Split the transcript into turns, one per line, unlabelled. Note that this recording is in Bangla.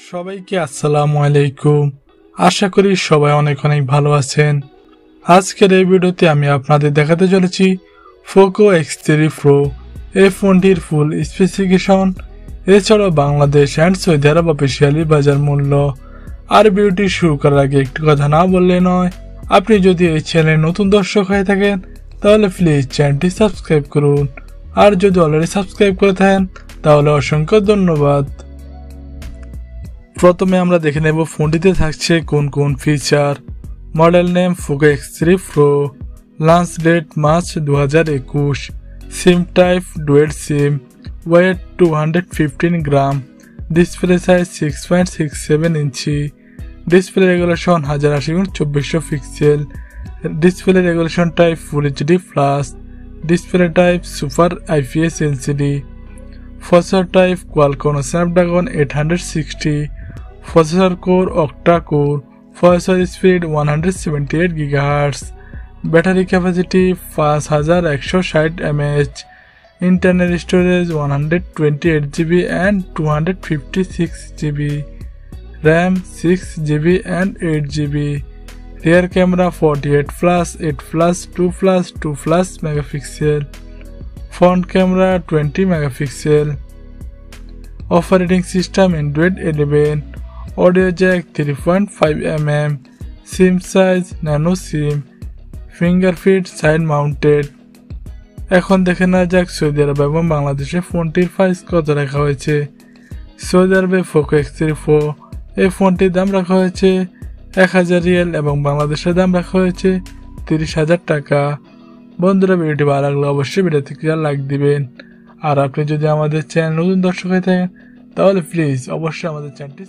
সবাইকে আসসালামু আলাইকুম। আশা করি সবাই অনেক অনেক ভালো আছেন। আজকের এই ভিডিওতে আমি আপনাদের দেখাতে চলেছি পোকো X3 Pro। এই ফোনটির ফুল স্পেসিফিকেশন, এছাড়াও Bangladesh and Saudi Arab officially বাজার মূল্য। আর ভিডিওটি শুরু করার আগে একটি কথা না বললে নয়, আপনি যদি এই চ্যানেলে নতুন দর্শক হয়ে থাকেন তাহলে প্লিজ চ্যানেলটি সাবস্ক্রাইব করুন, আর যদি অলরেডি সাবস্ক্রাইব করে থাকেন তাহলে অসংখ্য ধন্যবাদ। প্রথমে আমরা দেখে নেব ফোনটিতে থাকছে কোন কোন feature. Model name poco X3 Pro, launch date March 2021, SIM type dual SIM, weight 215 gram, display size 6.67 inch, display regulation 1080x2400 pixel, display regulation type full HD+, display type super IPS LCD, processor type Qualcomm Snapdragon 860, processor core octa core, processor speed 178 GHz, battery capacity 5160 mAh, internal storage 128 GB and 256 GB, RAM 6 GB and 8 GB, rear camera 48+, 8+, 2+, 2+ megapixel, front camera 20 megapixel, operating system Android 11, audio jack 3.5mm, SIM size nano SIM, fingerprint side mounted। এখন দেখে না যাক সৌদি আরব এবং বাংলাদেশে ফোনটির প্রাইস কত রাখা হয়েছে। সৌদি আরবে পোকো X3 Pro এই ফোনটির দাম রাখা হয়েছে 1000 রিয়াল এবং বাংলাদেশের দাম রাখা হয়েছে 30,000 টাকা। বন্ধুরা, ভিডিওটি ভালো লাগলে অবশ্যই ভিডিওতে লাইক দিবেন, আর আপনি যদি আমাদের চ্যানেল নতুন দর্শক হয়ে থাকেন তাহলে প্লিজ অবশ্যই আমাদের চ্যানেলটি